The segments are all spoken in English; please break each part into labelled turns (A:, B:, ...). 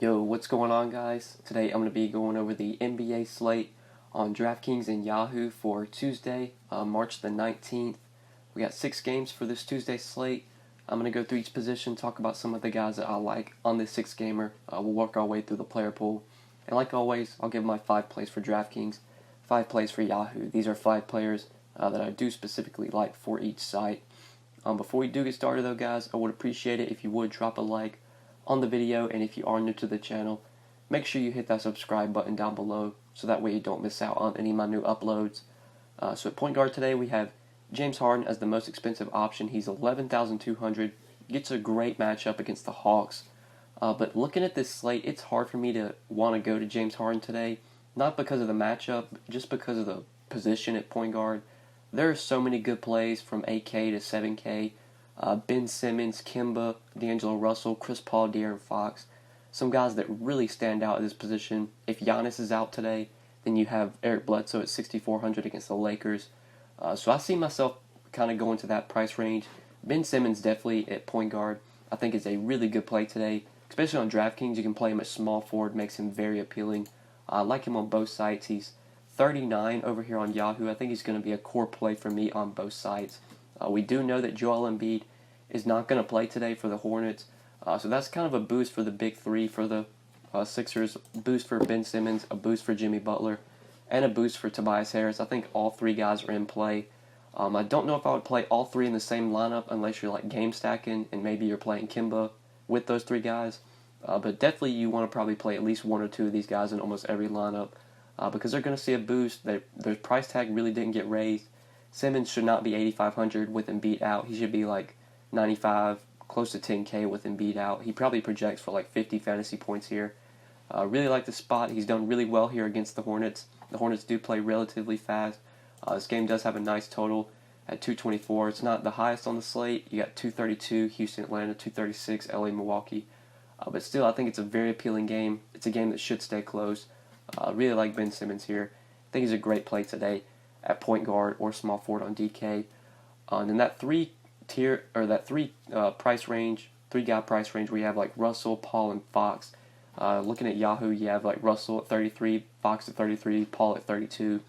A: Yo, what's going on, guys? Today I'm going to be going over the NBA slate on DraftKings and Yahoo for Tuesday, March the 19th. We got 6 games for this Tuesday slate. I'm going to go through each position, talk about some of the guys that I like on this 6-gamer. We'll work our way through the player pool. And like always, I'll give my 5 plays for DraftKings, 5 plays for Yahoo. These are 5 players that I do specifically like for each site. Before we do get started though, guys, I would appreciate it if you would drop a like on the video, and if you are new to the channel, make sure you hit that subscribe button down below so that way you don't miss out on any of my new uploads. So at point guard today we have James Harden as the most expensive option. He's 11,200, gets a great matchup against the Hawks. But looking at this slate, it's hard for me to want to go to James Harden today, not because of the matchup, just because of the position at point guard. There are so many good plays from 8K to 7K. Ben Simmons, Kemba, D'Angelo Russell, Chris Paul, De'Aaron Fox. Some guys that really stand out at this position. If Giannis is out today, then you have Eric Bledsoe at 6,400 against the Lakers. So I see myself kind of going to that price range. Ben Simmons definitely at point guard I think is a really good play today. Especially on DraftKings, you can play him at small forward, makes him very appealing. I like him on both sites. He's 39 over here on Yahoo. I think he's going to be a core play for me on both sides. We do know that Joel Embiid is not going to play today for the Hornets, so that's kind of a boost for the big three for the Sixers, boost for Ben Simmons, a boost for Jimmy Butler, and a boost for Tobias Harris. I think all 3 guys are in play. I don't know if I would play all 3 in the same lineup unless you're like game stacking and maybe you're playing Kemba with those 3 guys, but definitely you want to probably play at least 1 or 2 of these guys in almost every lineup because they're going to see a boost. Their price tag really didn't get raised. Simmons should not be 8,500 with Embiid out. He should be like 95, close to 10K with Embiid out. He probably projects for like 50 fantasy points here. Really like the spot. He's done really well here against the Hornets. The Hornets do play relatively fast. This game does have a nice total at 224. It's not the highest on the slate. You got 232 Houston, Atlanta, 236 LA, Milwaukee. But still, I think it's a very appealing game. It's a game that should stay close. Really like Ben Simmons here. I think he's a great play today at point guard or small forward on DK. And then that 3 price range, 3-guy price range where you have like Russell, Paul, and Fox. Looking at Yahoo, you have like Russell at 33, Fox at 33, Paul at 32.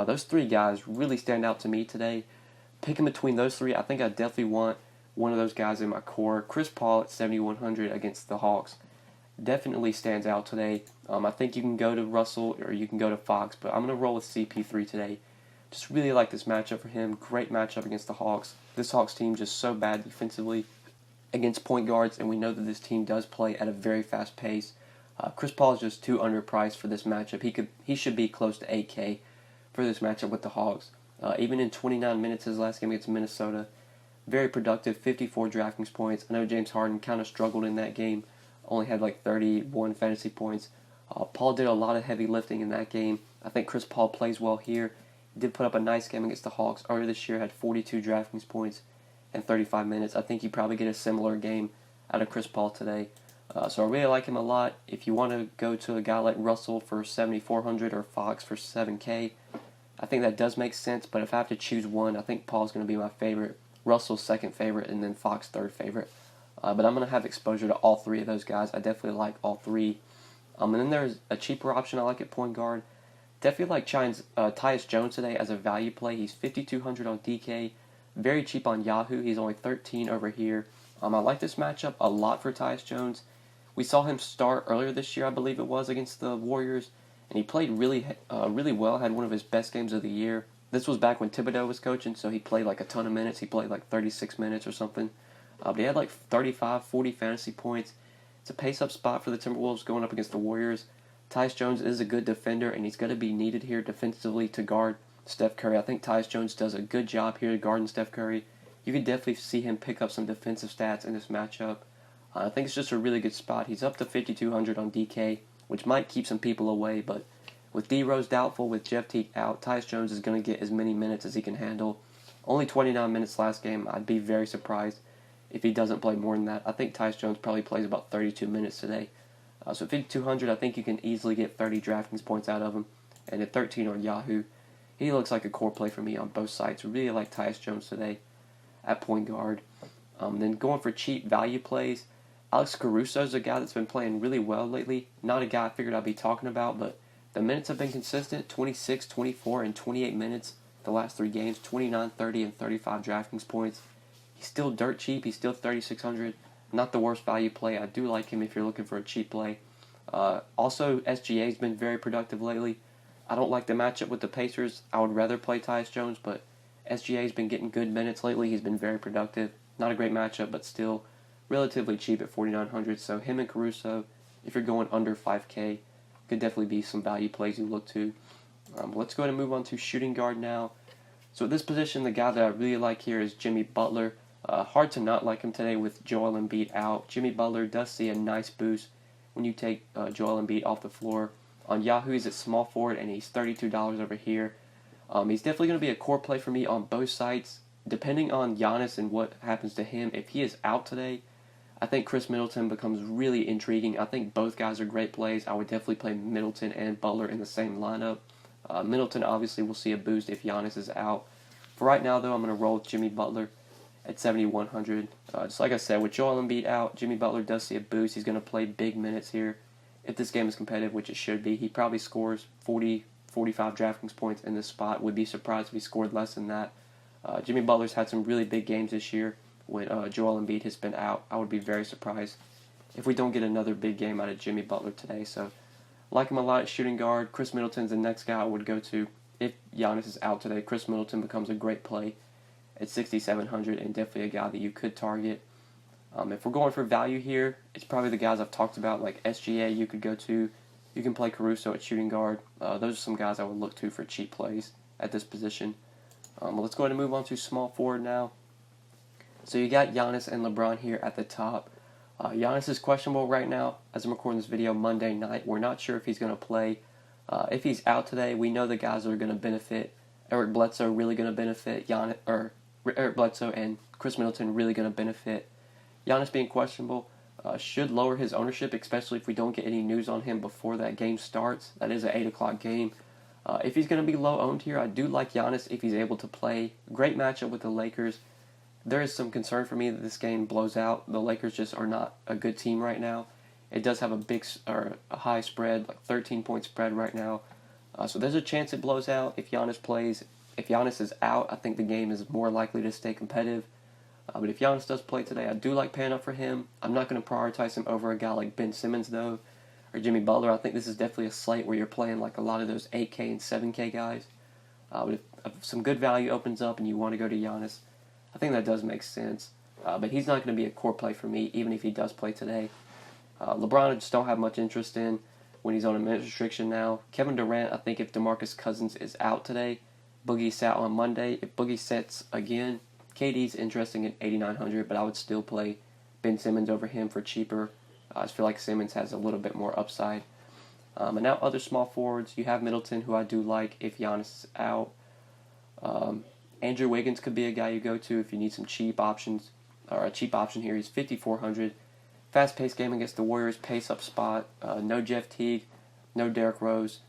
A: Those 3 guys really stand out to me today. Picking between those 3, I think I definitely want one of those guys in my core. Chris Paul at 7,100 against the Hawks definitely stands out today. I think you can go to Russell or you can go to Fox, but I'm going to roll with CP3 today. Just really like this matchup for him. Great matchup against the Hawks. This Hawks team just so bad defensively against point guards, and we know that this team does play at a very fast pace. Chris Paul is just too underpriced for this matchup. He should be close to 8K for this matchup with the Hawks. Even in 29 minutes his last game against Minnesota, very productive, 54 DraftKings points. I know James Harden kind of struggled in that game, only had like 31 fantasy points. Paul did a lot of heavy lifting in that game. I think Chris Paul plays well here. He did put up a nice game against the Hawks earlier this year, had 42 DraftKings points in 35 minutes. I think you probably get a similar game out of Chris Paul today. So I really like him a lot. If you want to go to a guy like Russell for 7,400 or Fox for 7K, I think that does make sense. But if I have to choose one, I think Paul's going to be my favorite, Russell's second favorite, and then Fox third favorite. But I'm going to have exposure to all 3 of those guys. I definitely like all 3. And then there's a cheaper option I like at point guard. Definitely like Tyus Jones today as a value play. He's 5,200 on DK, very cheap on Yahoo. He's only 13 over here. I like this matchup a lot for Tyus Jones. We saw him start earlier this year, I believe it was, against the Warriors, and he played really well. Had one of his best games of the year. This was back when Thibodeau was coaching, so he played like a ton of minutes. He played like 36 minutes or something. But he had like 35, 40 fantasy points. It's a pace-up spot for the Timberwolves going up against the Warriors. Tyus Jones is a good defender, and he's going to be needed here defensively to guard Steph Curry. I think Tyus Jones does a good job here guarding Steph Curry. You can definitely see him pick up some defensive stats in this matchup. I think it's just a really good spot. He's up to 5,200 on DK, which might keep some people away, but with D Rose doubtful, with Jeff Teague out, Tyus Jones is going to get as many minutes as he can handle. Only 29 minutes last game. I'd be very surprised if he doesn't play more than that. I think Tyus Jones probably plays about 32 minutes today. So 5,200, I think you can easily get 30 DraftKings points out of him. And at 13 on Yahoo, he looks like a core play for me on both sides. Really like Tyus Jones today at point guard. Then going for cheap value plays, Alex Caruso is a guy that's been playing really well lately. Not a guy I figured I'd be talking about, but the minutes have been consistent, 26, 24, and 28 minutes the last 3 games, 29, 30, and 35 DraftKings points. He's still dirt cheap. He's still 3,600. Not the worst value play. I do like him if you're looking for a cheap play. Also, SGA's been very productive lately. I don't like the matchup with the Pacers. I would rather play Tyus Jones, but SGA's been getting good minutes lately. He's been very productive. Not a great matchup, but still relatively cheap at 4,900. So him and Caruso, if you're going under 5K, could definitely be some value plays you look to. Let's go ahead and move on to shooting guard now. So at this position, the guy that I really like here is Jimmy Butler. Hard to not like him today with Joel Embiid out. Jimmy Butler does see a nice boost when you take Joel Embiid off the floor. On Yahoo, he's at small forward, and he's $32 over here. He's definitely going to be a core play for me on both sides. Depending on Giannis and what happens to him, if he is out today, I think Chris Middleton becomes really intriguing. I think both guys are great plays. I would definitely play Middleton and Butler in the same lineup. Middleton obviously will see a boost if Giannis is out. For right now, though, I'm going to roll with Jimmy Butler at 7,100. Just like I said, with Joel Embiid out, Jimmy Butler does see a boost. He's going to play big minutes here. If this game is competitive, which it should be, he probably scores 40, 45 DraftKings points in this spot. Would be surprised if he scored less than that. Jimmy Butler's had some really big games this year when Joel Embiid has been out. I would be very surprised if we don't get another big game out of Jimmy Butler today. So, like him a lot at shooting guard. Chris Middleton's the next guy I would go to if Giannis is out today. Chris Middleton becomes a great play at 6,700 and definitely a guy that you could target. If we're going for value here, it's probably the guys I've talked about, like SGA you could go to. You can play Caruso at shooting guard. Those are some guys I would look to for cheap plays at this position. Let's go ahead and move on to small forward now. So you got Giannis and LeBron here at the top. Giannis is questionable right now as I'm recording this video Monday night. We're not sure if he's going to play. If he's out today, we know the guys that are going to benefit. Eric Bledsoe really going to benefit. Eric Bledsoe and Chris Middleton really going to benefit. Giannis being questionable should lower his ownership, especially if we don't get any news on him before that game starts. That is an 8 o'clock game. If he's going to be low owned here, I do like Giannis if he's able to play. Great matchup with the Lakers. There is some concern for me that this game blows out. The Lakers just are not a good team right now. It does have a high spread, like 13-point spread right now. So there's a chance it blows out if Giannis plays. If Giannis is out, I think the game is more likely to stay competitive. But if Giannis does play today, I do like paying up for him. I'm not going to prioritize him over a guy like Ben Simmons, though, or Jimmy Butler. I think this is definitely a slate where you're playing like a lot of those 8K and 7K guys. But if some good value opens up and you want to go to Giannis, I think that does make sense. But he's not going to be a core play for me, even if he does play today. LeBron I just don't have much interest in when he's on a minute restriction now. Kevin Durant, I think if DeMarcus Cousins is out today, Boogie sat on Monday. If Boogie sits again, KD's interesting at 8,900, but I would still play Ben Simmons over him for cheaper. I just feel like Simmons has a little bit more upside. And now other small forwards, you have Middleton, who I do like if Giannis is out. Andrew Wiggins could be a guy you go to if you need some cheap options, or a cheap option here. He's 5,400. Fast-paced game against the Warriors, pace-up spot. No Jeff Teague, no Derrick Rose.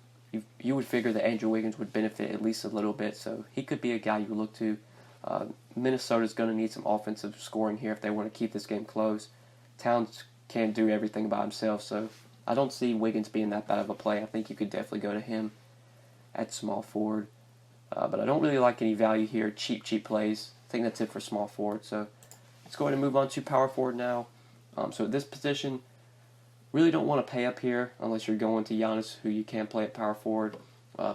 A: You would figure that Andrew Wiggins would benefit at least a little bit, so he could be a guy you look to. Minnesota's going to need some offensive scoring here if they want to keep this game close. Towns can't do everything by himself, so I don't see Wiggins being that bad of a play. I think you could definitely go to him at small forward. But I don't really like any value here. Cheap plays. I think that's it for small forward. So let's go ahead and move on to power forward now. So at this position, really don't want to pay up here unless you're going to Giannis, who you can play at power forward.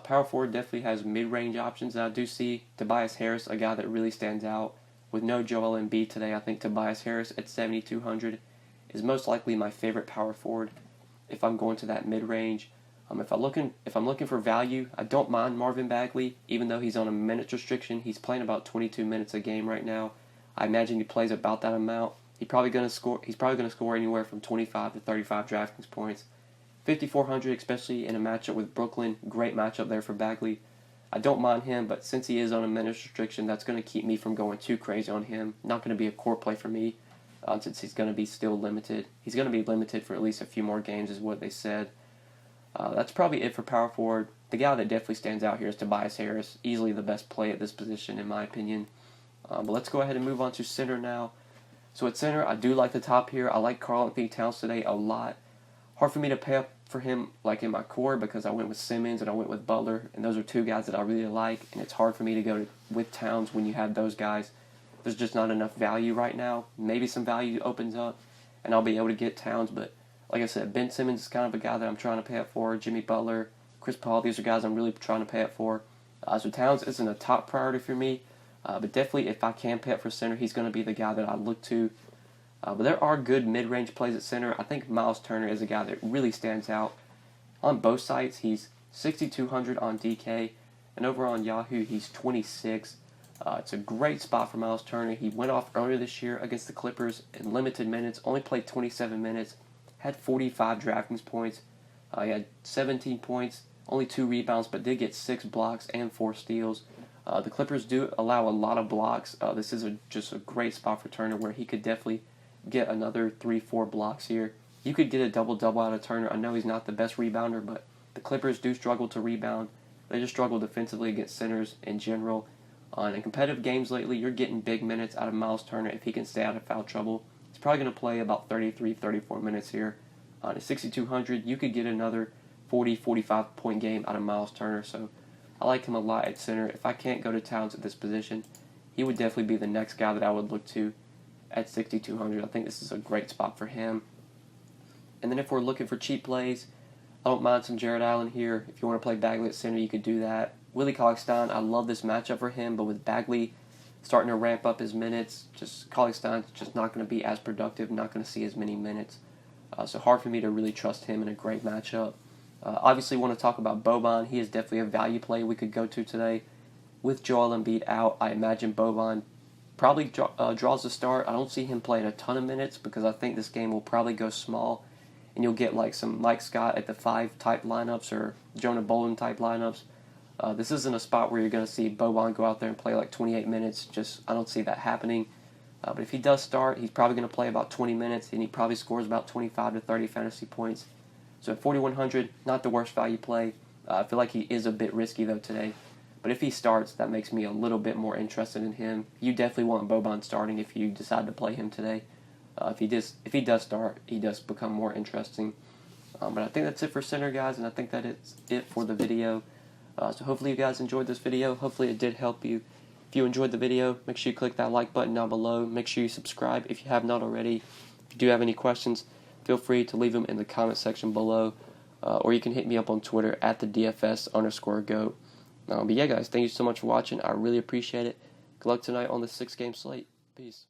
A: Power forward definitely has mid-range options that I do see. Tobias Harris, a guy that really stands out. With no Joel Embiid today, I think Tobias Harris at 7,200 is most likely my favorite power forward if I'm going to that mid-range. If I'm looking for value, I don't mind Marvin Bagley, even though he's on a minutes restriction. He's playing about 22 minutes a game right now. I imagine he plays about that amount. He's probably going to score anywhere from 25 to 35 DraftKings points. 5,400, especially in a matchup with Brooklyn. Great matchup there for Bagley. I don't mind him, but since he is on a minutes restriction, that's going to keep me from going too crazy on him. Not going to be a core play for me, since he's going to be still limited. He's going to be limited for at least a few more games, is what they said. That's probably it for power forward. The guy that definitely stands out here is Tobias Harris. Easily the best play at this position, in my opinion. But let's go ahead and move on to center now. So at center, I do like the top here. I like Karl-Anthony Towns today a lot. Hard for me to pay up for him like in my core because I went with Simmons and I went with Butler, and those are two guys that I really like, and it's hard for me to go with Towns when you have those guys. There's just not enough value right now. Maybe some value opens up, and I'll be able to get Towns, but like I said, Ben Simmons is kind of a guy that I'm trying to pay up for. Jimmy Butler, Chris Paul, these are guys I'm really trying to pay up for. So Towns isn't a top priority for me, but definitely if I can pay up for center, he's going to be the guy that I look to. But there are good mid-range plays at center. I think Miles Turner is a guy that really stands out. On both sites, he's 6,200 on DK, and over on Yahoo, he's 26. It's a great spot for Miles Turner. He went off earlier this year against the Clippers in limited minutes, only played 27 minutes, had 45 DraftKings points. He had 17 points, only 2 rebounds, but did get 6 blocks and 4 steals. The Clippers do allow a lot of blocks. This is just a great spot for Turner where he could definitely get another 3-4 blocks here. You could get a double-double out of Turner. I know he's not the best rebounder, but the Clippers do struggle to rebound. They just struggle defensively against centers in general. In competitive games lately, you're getting big minutes out of Miles Turner if he can stay out of foul trouble. He's probably going to play about 33, 34 minutes here. At 6,200, you could get another 40, 45 point game out of Miles Turner. So I like him a lot at center. If I can't go to Towns at this position, he would definitely be the next guy that I would look to at 6,200. I think this is a great spot for him. And then if we're looking for cheap plays, I don't mind some Jared Allen here. If you want to play Bagley at center, you could do that. Willie Cauley-Stein, I love this matchup for him, but with Bagley starting to ramp up his minutes, just Cauley-Stein's just not going to be as productive, not going to see as many minutes. So hard for me to really trust him in a great matchup. Obviously, want to talk about Boban. He is definitely a value play we could go to today. With Joel Embiid out, I imagine Boban probably draws the start. I don't see him playing a ton of minutes because I think this game will probably go small, and you'll get like some Mike Scott at the 5 type lineups or Jonah Bolden type lineups. This isn't a spot where you're going to see Boban go out there and play like 28 minutes. I don't see that happening. But if he does start, he's probably going to play about 20 minutes, and he probably scores about 25 to 30 fantasy points. So at 4,100, not the worst value play. I feel like he is a bit risky, though, today. But if he starts, that makes me a little bit more interested in him. You definitely want Boban starting if you decide to play him today. If he does start, he does become more interesting. But I think that's it for center, guys, and I think that is it for the video. So hopefully you guys enjoyed this video. Hopefully it did help you. If you enjoyed the video, make sure you click that like button down below. Make sure you subscribe if you have not already. If you do have any questions, feel free to leave them in the comment section below. Or you can hit me up on Twitter at the DFS_GOAT. But yeah, guys, thank you so much for watching. I really appreciate it. Good luck tonight on the 6-game slate. Peace.